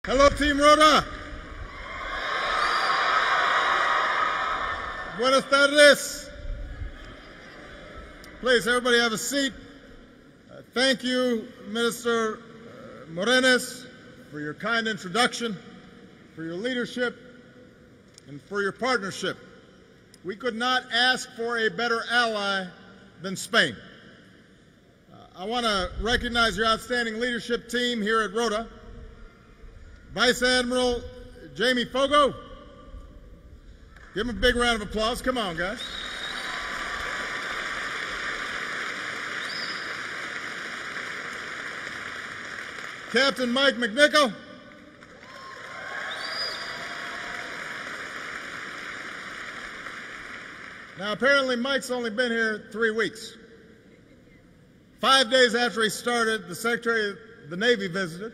Hello, Team Rota. Buenas tardes. Please, everybody have a seat. Thank you, Minister Morenes, for your kind introduction, for your leadership, and for your partnership. We could not ask for a better ally than Spain. I want to recognize your outstanding leadership team here at Rota. Vice Admiral Jamie Fogo. Give him a big round of applause. Come on, guys. Captain Mike McNichol. Now, apparently Mike's only been here 3 weeks. 5 days after he started, the Secretary of the Navy visited.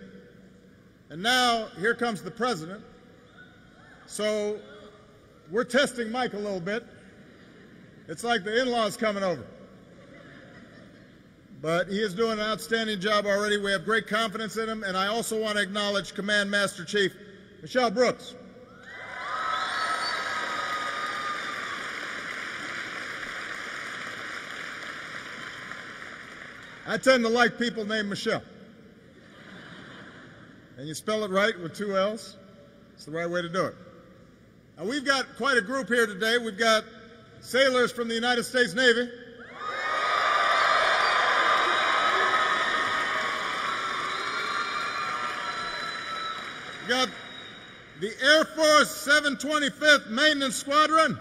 And now, here comes the President. So, we're testing Mike a little bit. It's like the in-laws coming over. But he is doing an outstanding job already. We have great confidence in him. And I also want to acknowledge Command Master Chief Michelle Brooks. I tend to like people named Michelle. And you spell it right with 2 L's. It's the right way to do it. Now, we've got quite a group here today. We've got sailors from the United States Navy. We've got the Air Force 725th Maintenance Squadron.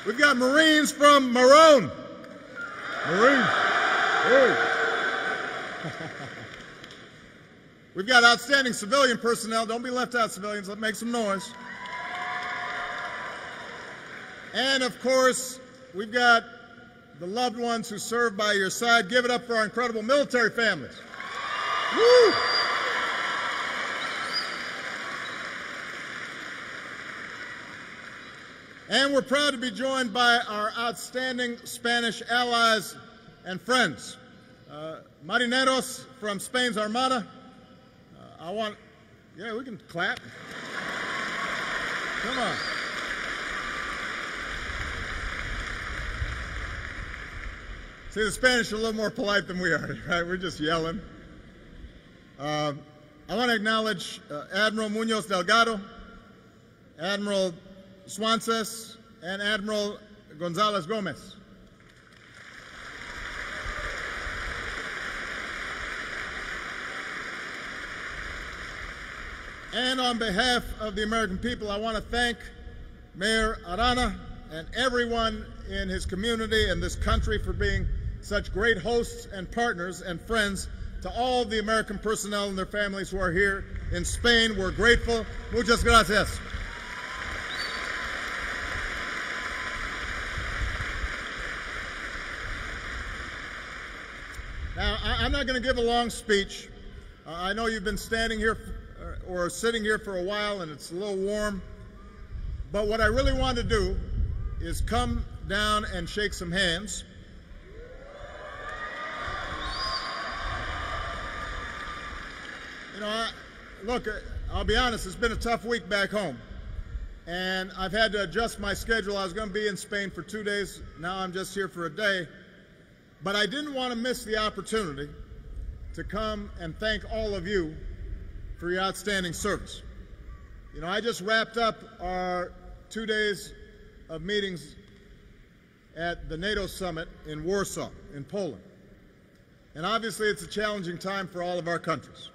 We've got Marines from Maroon. Marines. Hey. We've got outstanding civilian personnel. Don't be left out, civilians. Let's make some noise. And, of course, we've got the loved ones who serve by your side. Give it up for our incredible military families. Woo! And we're proud to be joined by our outstanding Spanish allies and friends. Marineros from Spain's Armada. We can clap. Come on. See, the Spanish are a little more polite than we are, right? We're just yelling. I want to acknowledge Admiral Munoz Delgado, Admiral Swanses, and Admiral Gonzalez Gomez. And on behalf of the American people, I want to thank Mayor Arana and everyone in his community and this country for being such great hosts and partners and friends to all the American personnel and their families who are here in Spain. We're grateful. Muchas gracias. Now, I'm not going to give a long speech. I know you've been standing here or sitting here for a while and it's a little warm. But what I really want to do is come down and shake some hands. You know, look, I'll be honest, it's been a tough week back home. And I've had to adjust my schedule. I was going to be in Spain for 2 days. Now I'm just here for a day. But I didn't want to miss the opportunity to come and thank all of you for your outstanding service. You know, I just wrapped up our 2 days of meetings at the NATO summit in Warsaw, in Poland. And obviously it's a challenging time for all of our countries.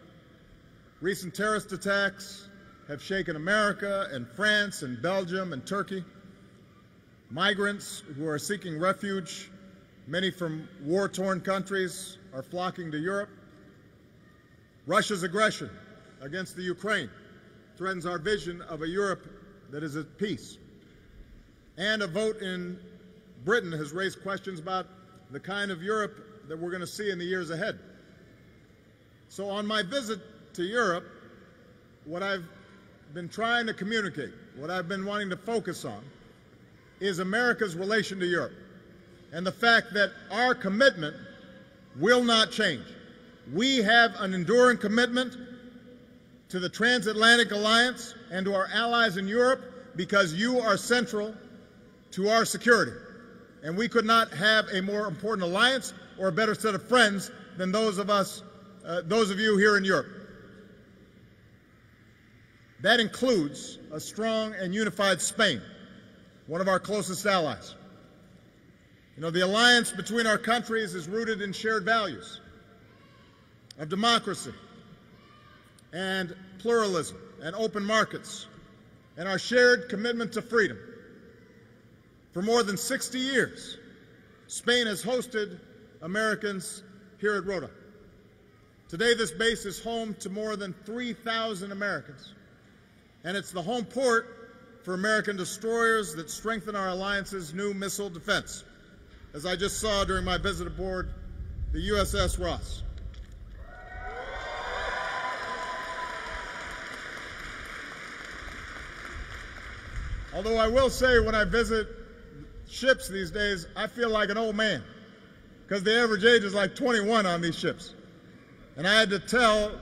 Recent terrorist attacks have shaken America and France and Belgium and Turkey. Migrants who are seeking refuge, many from war-torn countries, are flocking to Europe. Russia's aggression against the Ukraine threatens our vision of a Europe that is at peace. And a vote in Britain has raised questions about the kind of Europe that we're going to see in the years ahead. So on my visit to Europe, what I've been trying to communicate, what I've been wanting to focus on, is America's relation to Europe and the fact that our commitment will not change. We have an enduring commitment to the transatlantic alliance and to our allies in Europe because you are central to our security. And we could not have a more important alliance or a better set of friends than those of you here in Europe. That includes a strong and unified Spain, one of our closest allies. You know, the alliance between our countries is rooted in shared values of democracy and pluralism and open markets and our shared commitment to freedom. For more than 60 years, Spain has hosted Americans here at Rota. Today, this base is home to more than 3,000 Americans, and it's the home port for American destroyers that strengthen our alliance's new missile defense, as I just saw during my visit aboard the USS Ross. Although I will say, when I visit ships these days, I feel like an old man, because the average age is like 21 on these ships. And I had to tell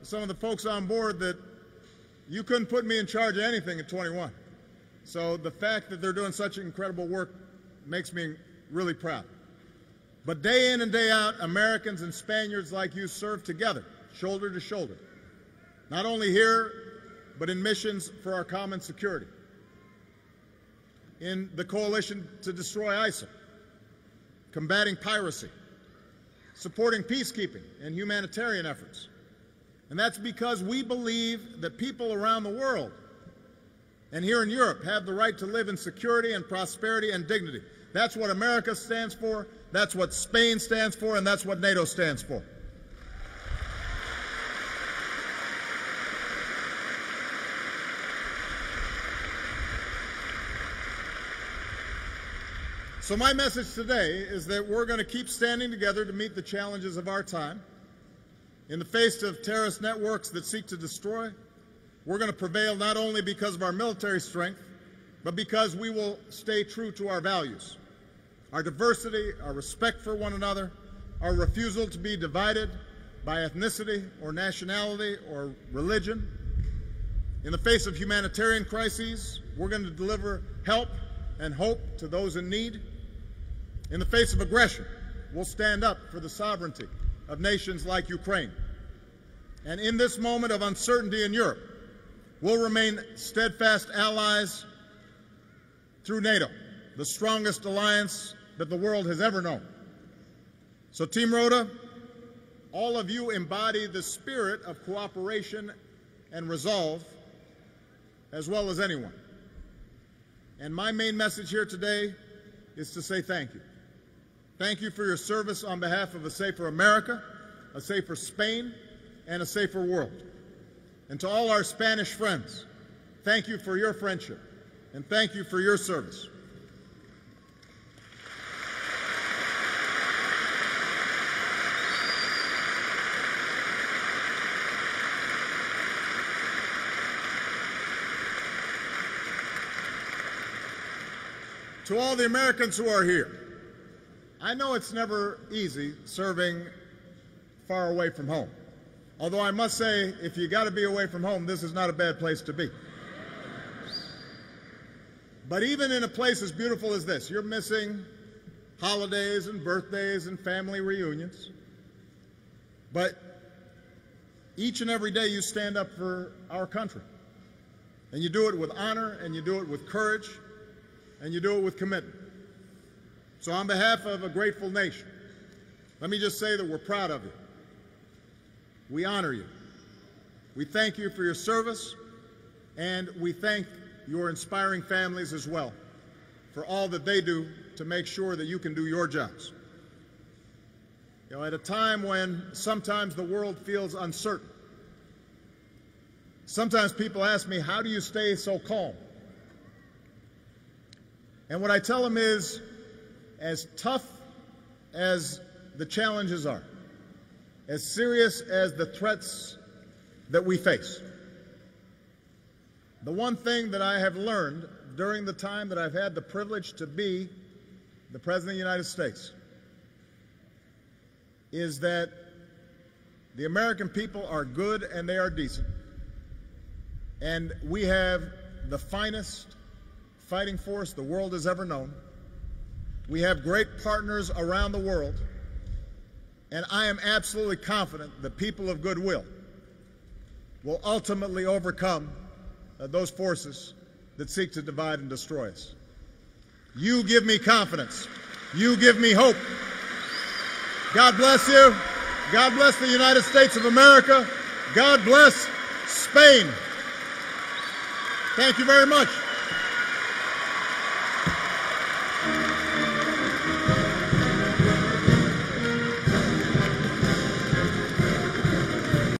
some of the folks on board that you couldn't put me in charge of anything at 21. So the fact that they're doing such incredible work makes me really proud. But day in and day out, Americans and Spaniards like you serve together, shoulder to shoulder, not only here, but in missions for our common security, in the coalition to destroy ISIL, combating piracy, supporting peacekeeping and humanitarian efforts. And that's because we believe that people around the world and here in Europe have the right to live in security and prosperity and dignity. That's what America stands for, that's what Spain stands for, and that's what NATO stands for. So my message today is that we're going to keep standing together to meet the challenges of our time. In the face of terrorist networks that seek to destroy, we're going to prevail not only because of our military strength, but because we will stay true to our values. Our diversity, our respect for one another, our refusal to be divided by ethnicity or nationality or religion. In the face of humanitarian crises, we're going to deliver help and hope to those in need. In the face of aggression, we'll stand up for the sovereignty of nations like Ukraine. And in this moment of uncertainty in Europe, we'll remain steadfast allies through NATO, the strongest alliance that the world has ever known. So Team Rota, all of you embody the spirit of cooperation and resolve as well as anyone. And my main message here today is to say thank you. Thank you for your service on behalf of a safer America, a safer Spain, and a safer world. And to all our Spanish friends, thank you for your friendship, and thank you for your service. To all the Americans who are here, I know it's never easy serving far away from home. Although I must say, if you got to be away from home, this is not a bad place to be. But even in a place as beautiful as this, you're missing holidays and birthdays and family reunions. But each and every day you stand up for our country. And you do it with honor, and you do it with courage, and you do it with commitment. So on behalf of a grateful nation, let me just say that we're proud of you. We honor you. We thank you for your service, and we thank your inspiring families as well for all that they do to make sure that you can do your jobs. You know, at a time when sometimes the world feels uncertain, sometimes people ask me, how do you stay so calm? And what I tell them is, as tough as the challenges are, as serious as the threats that we face, the one thing that I have learned during the time that I've had the privilege to be the President of the United States is that The American people are good and they are decent. And we have the finest fighting force the world has ever known. We have great partners around the world. And I am absolutely confident the people of goodwill will ultimately overcome those forces that seek to divide and destroy us. You give me confidence. You give me hope. God bless you. God bless the United States of America. God bless Spain. Thank you very much.